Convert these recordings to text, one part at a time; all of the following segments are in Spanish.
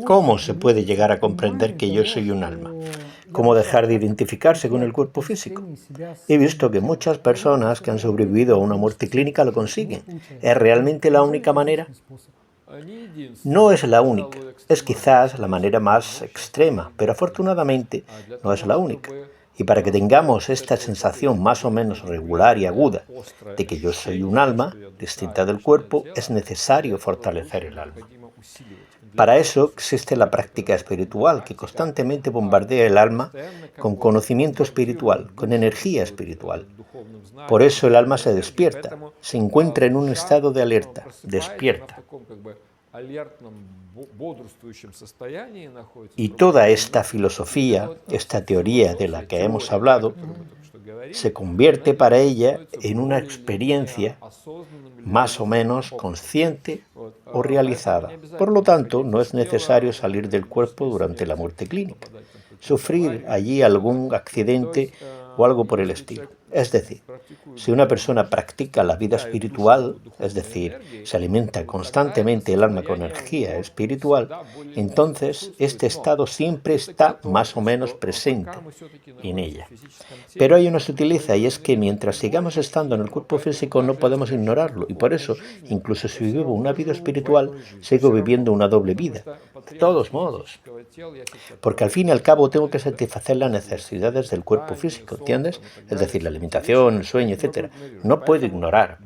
¿Cómo se puede llegar a comprender que yo soy un alma? ¿Cómo dejar de identificarse con el cuerpo físico? He visto que muchas personas que han sobrevivido a una muerte clínica lo consiguen. ¿Es realmente la única manera? No es la única. Es quizás la manera más extrema, pero afortunadamente no es la única. Y para que tengamos esta sensación más o menos regular y aguda de que yo soy un alma distinta del cuerpo, es necesario fortalecer el alma. Para eso existe la práctica espiritual, que constantemente bombardea el alma con conocimiento espiritual, con energía espiritual. Por eso el alma se despierta, se encuentra en un estado de alerta, despierta. Y toda esta filosofía, esta teoría de la que hemos hablado, se convierte para ella en una experiencia más o menos consciente o realizada. Por lo tanto, no es necesario salir del cuerpo durante la muerte clínica, sufrir allí algún accidente o algo por el estilo. Es decir, si una persona practica la vida espiritual, es decir, se alimenta constantemente el alma con energía espiritual, entonces este estado siempre está más o menos presente en ella. Pero hay una sutileza y es que mientras sigamos estando en el cuerpo físico no podemos ignorarlo y por eso, incluso si vivo una vida espiritual, sigo viviendo una doble vida. De todos modos, porque al fin y al cabo tengo que satisfacer las necesidades del cuerpo físico, ¿entiendes? Es decir, la alimentación, el sueño, etcétera. No puedo ignorar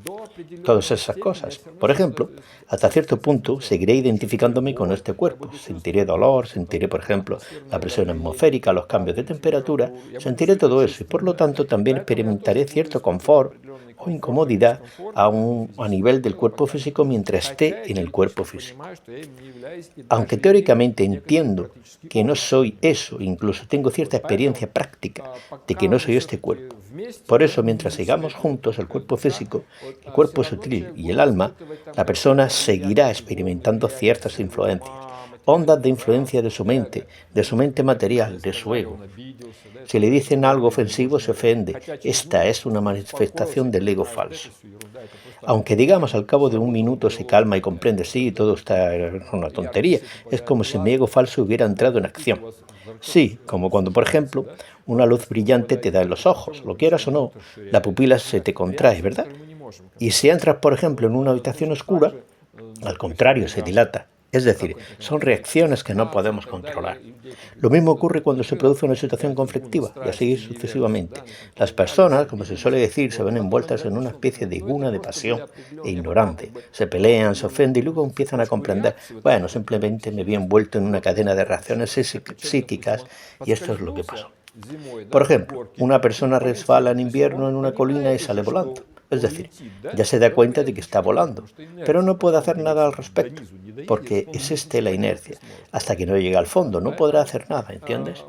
todas esas cosas. Por ejemplo, hasta cierto punto seguiré identificándome con este cuerpo. Sentiré dolor, sentiré, por ejemplo, la presión atmosférica, los cambios de temperatura, sentiré todo eso y por lo tanto también experimentaré cierto confort o incomodidad a nivel del cuerpo físico mientras esté en el cuerpo físico. Aunque teóricamente entiendo que no soy eso, incluso tengo cierta experiencia práctica de que no soy este cuerpo. Por eso, mientras sigamos juntos, el cuerpo físico, el cuerpo sutil y el alma, la persona seguirá experimentando ciertas influencias, ondas de influencia de su mente material, de su ego. Si le dicen algo ofensivo, se ofende. Esta es una manifestación del ego falso. Aunque digamos al cabo de un minuto se calma y comprende, sí, todo está en una tontería, es como si mi ego falso hubiera entrado en acción. Sí, como cuando, por ejemplo, una luz brillante te da en los ojos, lo quieras o no, la pupila se te contrae, ¿verdad? Y si entras, por ejemplo, en una habitación oscura, al contrario, se dilata. Es decir, son reacciones que no podemos controlar. Lo mismo ocurre cuando se produce una situación conflictiva, y así sucesivamente. Las personas, como se suele decir, se ven envueltas en una especie de guna de pasión e ignorante. Se pelean, se ofenden y luego empiezan a comprender, bueno, simplemente me vi envuelto en una cadena de reacciones psíquicas y esto es lo que pasó. Por ejemplo, una persona resbala en invierno en una colina y sale volando. Es decir, ya se da cuenta de que está volando, pero no puede hacer nada al respecto, porque existe la inercia. Hasta que no llegue al fondo, no podrá hacer nada, ¿entiendes?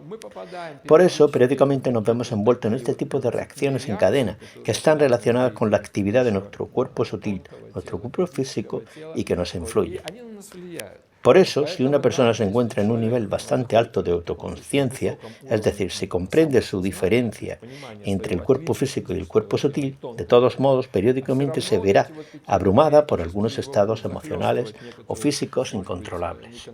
Por eso, periódicamente nos vemos envueltos en este tipo de reacciones en cadena, que están relacionadas con la actividad de nuestro cuerpo sutil, nuestro cuerpo físico, y que nos influyen. Por eso, si una persona se encuentra en un nivel bastante alto de autoconciencia, es decir, si comprende su diferencia entre el cuerpo físico y el cuerpo sutil, de todos modos, periódicamente se verá abrumada por algunos estados emocionales o físicos incontrolables.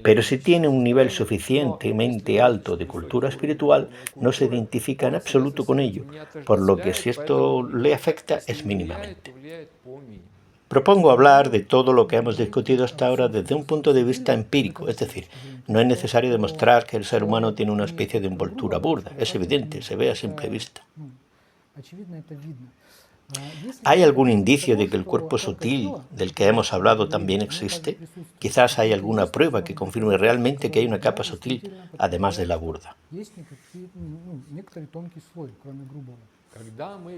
Pero si tiene un nivel suficientemente alto de cultura espiritual, no se identifica en absoluto con ello, por lo que si esto le afecta es mínimamente. Propongo hablar de todo lo que hemos discutido hasta ahora desde un punto de vista empírico, es decir, no es necesario demostrar que el ser humano tiene una especie de envoltura burda, es evidente, se ve a simple vista. ¿Hay algún indicio de que el cuerpo sutil del que hemos hablado también existe? Quizás hay alguna prueba que confirme realmente que hay una capa sutil, además de la burda.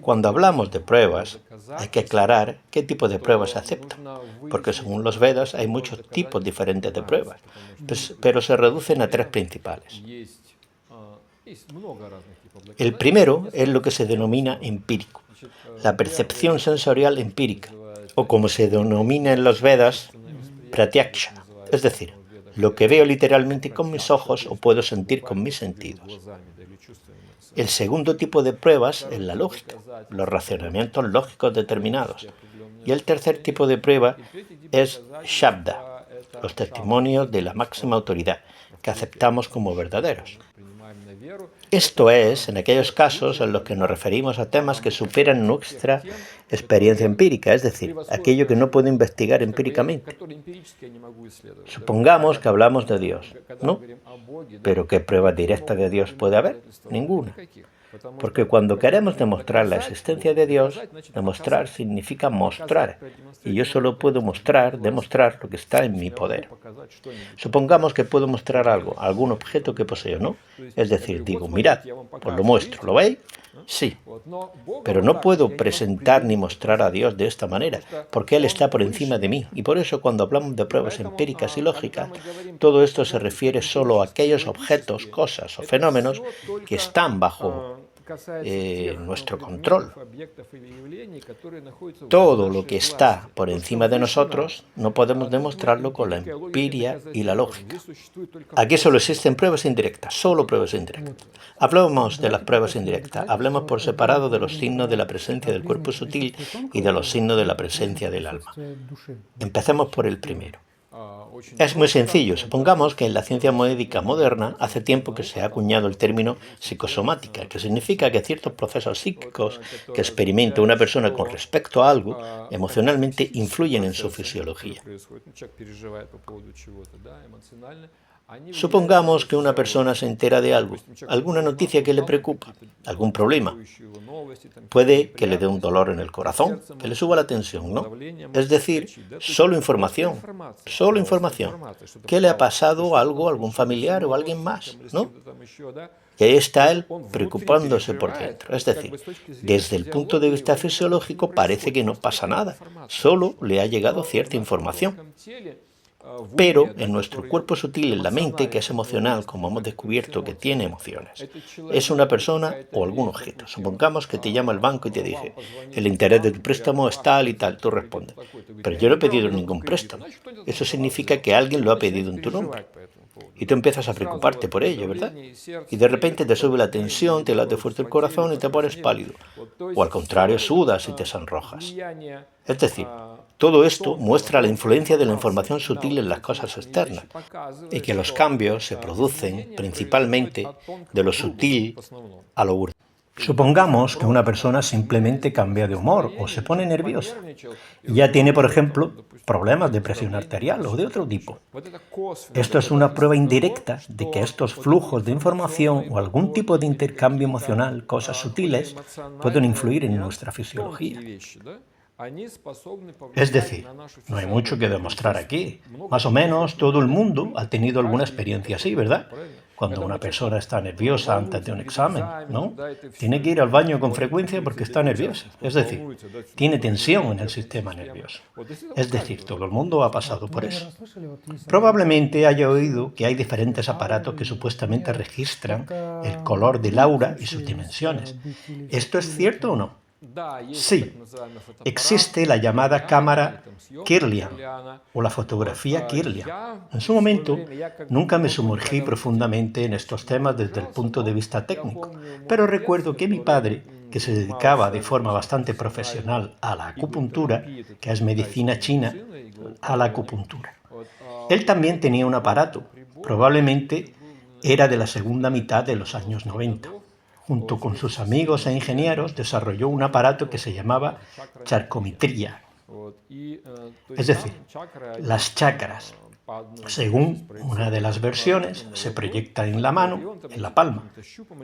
Cuando hablamos de pruebas, hay que aclarar qué tipo de pruebas se aceptan, porque según los Vedas hay muchos tipos diferentes de pruebas, pero se reducen a tres principales. El primero es lo que se denomina empírico, la percepción sensorial empírica, o como se denomina en los Vedas, pratyaksha, es decir, lo que veo literalmente con mis ojos o puedo sentir con mis sentidos. El segundo tipo de pruebas es la lógica, los razonamientos lógicos determinados. Y el tercer tipo de prueba es Shabda, los testimonios de la máxima autoridad, que aceptamos como verdaderos. Esto es, en aquellos casos en los que nos referimos a temas que superan nuestra experiencia empírica, es decir, aquello que no puedo investigar empíricamente. Supongamos que hablamos de Dios, ¿no? Pero ¿qué prueba directa de Dios puede haber? Ninguna. Porque cuando queremos demostrar la existencia de Dios, demostrar significa mostrar. Y yo solo puedo demostrar lo que está en mi poder. Supongamos que puedo mostrar algo, algún objeto que poseo, ¿no? Es decir, digo, mirad, pues lo muestro, ¿lo veis? Sí. Pero no puedo presentar ni mostrar a Dios de esta manera, porque Él está por encima de mí. Y por eso cuando hablamos de pruebas empíricas y lógicas, todo esto se refiere solo a aquellos objetos, cosas o fenómenos que están bajo nuestro control. Todo lo que está por encima de nosotros no podemos demostrarlo con la empiria y la lógica. Aquí solo existen pruebas indirectas, solo pruebas indirectas. Hablemos de las pruebas indirectas, hablemos por separado de los signos de la presencia del cuerpo sutil y de los signos de la presencia del alma. Empecemos por el primero. Es muy sencillo. Supongamos que en la ciencia médica moderna hace tiempo que se ha acuñado el término psicosomática, que significa que ciertos procesos psíquicos que experimenta una persona con respecto a algo emocionalmente influyen en su fisiología. Supongamos que una persona se entera de algo, alguna noticia que le preocupa, algún problema. Puede que le dé un dolor en el corazón, que le suba la tensión, ¿no? Es decir, solo información, ¿Qué le ha pasado a algún familiar o a alguien más, ¿no? Y ahí está él preocupándose por dentro. Es decir, desde el punto de vista fisiológico parece que no pasa nada, solo le ha llegado cierta información. Pero en nuestro cuerpo sutil, en la mente, que es emocional, como hemos descubierto que tiene emociones, es una persona o algún objeto. Supongamos que te llama el banco y te dice, el interés de tu préstamo es tal y tal. Tú respondes, pero yo no he pedido ningún préstamo. Eso significa que alguien lo ha pedido en tu nombre. Y tú empiezas a preocuparte por ello, ¿verdad? Y de repente te sube la tensión, te late fuerte el corazón y te pones pálido. O al contrario, sudas y te sonrojas. Es decir, todo esto muestra la influencia de la información sutil en las cosas externas y que los cambios se producen principalmente de lo sutil a lo brutal. Supongamos que una persona simplemente cambia de humor o se pone nerviosa y ya tiene, por ejemplo, problemas de presión arterial o de otro tipo. Esto es una prueba indirecta de que estos flujos de información o algún tipo de intercambio emocional, cosas sutiles, pueden influir en nuestra fisiología. Es decir, no hay mucho que demostrar aquí. Más o menos todo el mundo ha tenido alguna experiencia así, ¿verdad? Cuando una persona está nerviosa antes de un examen, ¿no? Tiene que ir al baño con frecuencia porque está nerviosa. Es decir, tiene tensión en el sistema nervioso. Es decir, todo el mundo ha pasado por eso. Probablemente haya oído que hay diferentes aparatos que supuestamente registran el color del aura y sus dimensiones. ¿Esto es cierto o no? Sí, existe la llamada cámara Kirlian o la fotografía Kirlian. En su momento, nunca me sumergí profundamente en estos temas desde el punto de vista técnico, pero recuerdo que mi padre, que se dedicaba de forma bastante profesional a la acupuntura, que es medicina china, a la acupuntura. Él también tenía un aparato, probablemente era de la segunda mitad de los años 90. Junto con sus amigos e ingenieros, desarrolló un aparato que se llamaba charcometría, es decir, las chakras. Según una de las versiones, se proyecta en la mano, en la palma,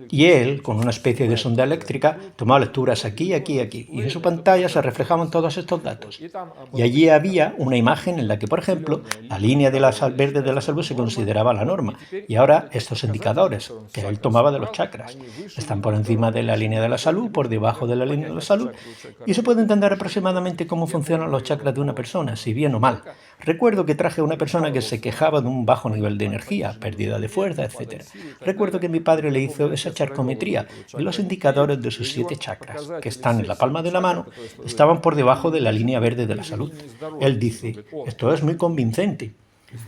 y él, con una especie de sonda eléctrica, tomaba lecturas aquí, aquí, aquí, y en su pantalla se reflejaban todos estos datos. Y allí había una imagen en la que, por ejemplo, la línea de la verde de la salud se consideraba la norma, y ahora estos indicadores, que él tomaba de los chakras, están por encima de la línea de la salud, por debajo de la línea de la salud, y se puede entender aproximadamente cómo funcionan los chakras de una persona, si bien o mal. Recuerdo que traje a una persona que se quejaba de un bajo nivel de energía, pérdida de fuerza, etc. Recuerdo que mi padre le hizo esa charcometría y los indicadores de sus 7 chakras, que están en la palma de la mano, estaban por debajo de la línea verde de la salud. Él dice, esto es muy convincente.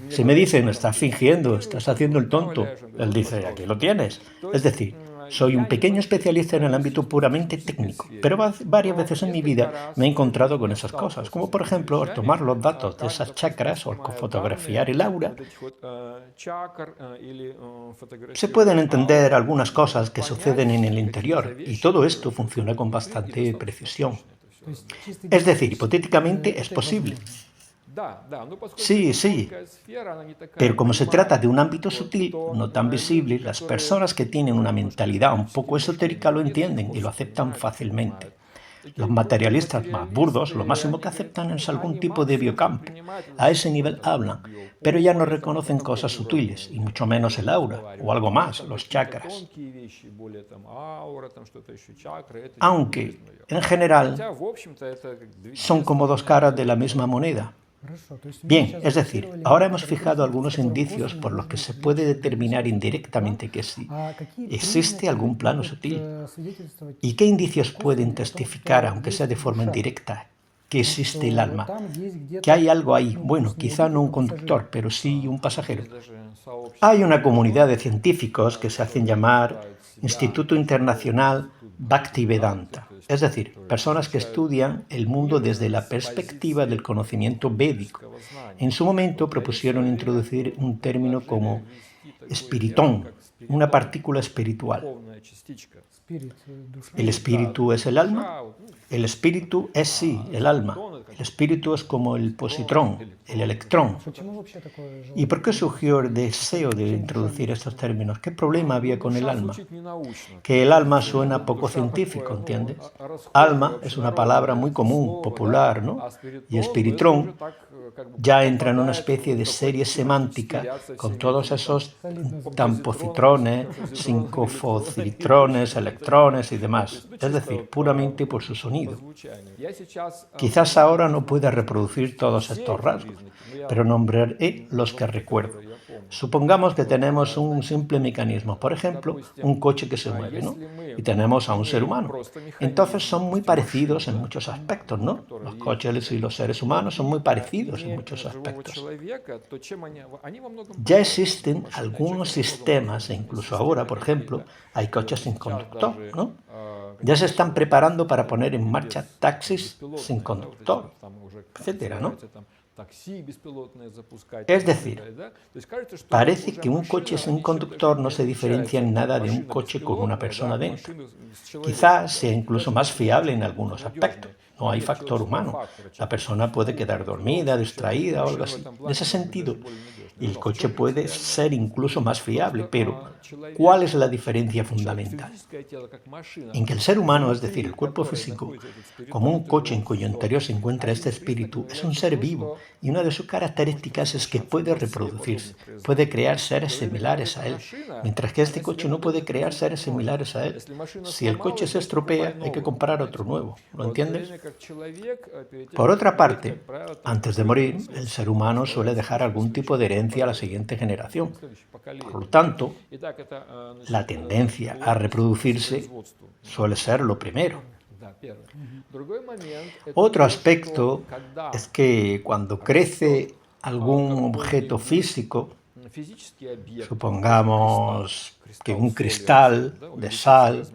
Si me dicen, estás fingiendo, estás haciendo el tonto, él dice, aquí lo tienes. Es decir, Soy un pequeño especialista en el ámbito puramente técnico, pero varias veces en mi vida me he encontrado con esas cosas, como por ejemplo al tomar los datos de esas chakras o al fotografiar el aura. Se pueden entender algunas cosas que suceden en el interior, y todo esto funciona con bastante precisión. Es decir, hipotéticamente es posible. Sí, sí, pero como se trata de un ámbito sutil, no tan visible, las personas que tienen una mentalidad un poco esotérica lo entienden y lo aceptan fácilmente. Los materialistas más burdos lo máximo que aceptan es algún tipo de biocampo. A ese nivel hablan, pero ya no reconocen cosas sutiles, y mucho menos el aura, o algo más, los chakras. Aunque, en general, son como dos caras de la misma moneda. Bien, es decir, ahora hemos fijado algunos indicios por los que se puede determinar indirectamente que sí existe algún plano sutil. ¿Y qué indicios pueden testificar, aunque sea de forma indirecta, que existe el alma? Que hay algo ahí, bueno, quizá no un conductor, pero sí un pasajero. Hay una comunidad de científicos que se hacen llamar Instituto Internacional Bhaktivedanta, es decir, personas que estudian el mundo desde la perspectiva del conocimiento védico. En su momento propusieron introducir un término como espiritón, una partícula espiritual. ¿El espíritu es el alma? El espíritu es sí, el alma. El espíritu es como el positrón, el electrón. ¿Y por qué surgió el deseo de introducir estos términos? ¿Qué problema había con el alma? Que el alma suena poco científico, ¿entiendes? Alma es una palabra muy común, popular, ¿no? Y espiritrón ya entra en una especie de serie semántica con todos esos tampositrones, sincofocitrones, electrones y demás, es decir, puramente por su sonido. Quizás ahora no pueda reproducir todos estos rasgos, pero nombraré los que recuerdo. Supongamos que tenemos un simple mecanismo, por ejemplo, un coche que se mueve, ¿no? Y tenemos a un ser humano. Entonces son muy parecidos en muchos aspectos, ¿no? Los coches y los seres humanos son muy parecidos en muchos aspectos. Ya existen algunos sistemas, e incluso ahora, por ejemplo, hay coches sin conductor, ¿no? Ya se están preparando para poner en marcha taxis sin conductor, etcétera, ¿no? Es decir, parece que un coche sin conductor no se diferencia en nada de un coche con una persona dentro. Quizás sea incluso más fiable en algunos aspectos. No hay factor humano. La persona puede quedar dormida, distraída o algo así. En ese sentido, el coche puede ser incluso más fiable, pero ¿cuál es la diferencia fundamental? En que el ser humano, es decir, el cuerpo físico, como un coche en cuyo interior se encuentra este espíritu, es un ser vivo, y una de sus características es que puede reproducirse, puede crear seres similares a él, mientras que este coche no puede crear seres similares a él. Si el coche se estropea, hay que comprar otro nuevo, ¿lo entiendes? Por otra parte, antes de morir, el ser humano suele dejar algún tipo de herencia a la siguiente generación. Por lo tanto, la tendencia a reproducirse suele ser lo primero. Otro aspecto es que cuando crece algún objeto físico, supongamos que un cristal de sal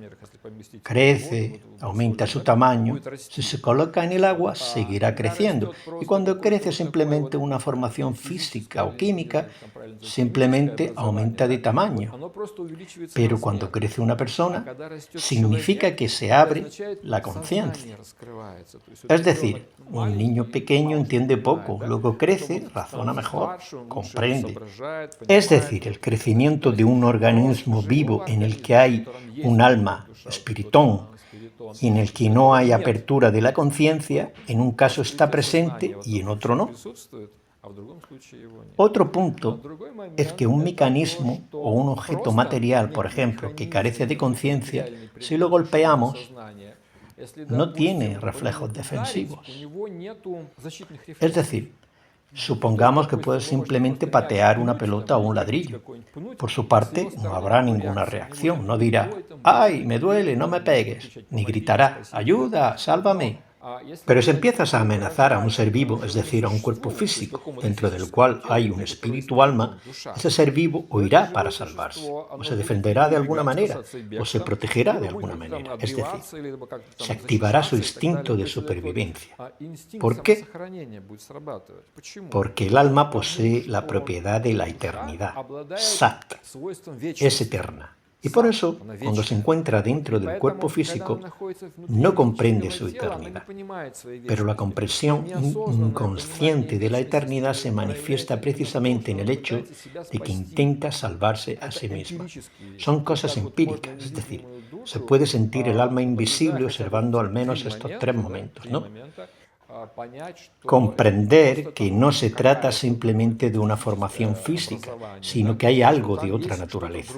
crece, aumenta su tamaño, si se coloca en el agua seguirá creciendo, y cuando crece simplemente una formación física o química, simplemente aumenta de tamaño. Pero cuando crece una persona, significa que se abre la conciencia. Es decir, un niño pequeño entiende poco, luego crece, razona mejor, comprende. Es decir, el crecimiento de un organismo vivo en el que hay un alma, espiritón, y en el que no hay apertura de la conciencia, en un caso está presente y en otro no. Otro punto es que un mecanismo o un objeto material, por ejemplo, que carece de conciencia, si lo golpeamos, no tiene reflejos defensivos. Es decir, supongamos que puede simplemente patear una pelota o un ladrillo. Por su parte, no habrá ninguna reacción. No dirá, ¡ay, me duele, no me pegues! Ni gritará, ¡ayuda, sálvame! Pero si empiezas a amenazar a un ser vivo, es decir, a un cuerpo físico, dentro del cual hay un espíritu alma, ese ser vivo huirá para salvarse, o se defenderá de alguna manera, o se protegerá de alguna manera, es decir, se activará su instinto de supervivencia. ¿Por qué? Porque el alma posee la propiedad de la eternidad, sat, es eterna. Y por eso, cuando se encuentra dentro del cuerpo físico, no comprende su eternidad. Pero la comprensión inconsciente de la eternidad se manifiesta precisamente en el hecho de que intenta salvarse a sí misma. Son cosas empíricas, es decir, se puede sentir el alma invisible observando al menos estos tres momentos, ¿no? Comprender que no se trata simplemente de una formación física, sino que hay algo de otra naturaleza.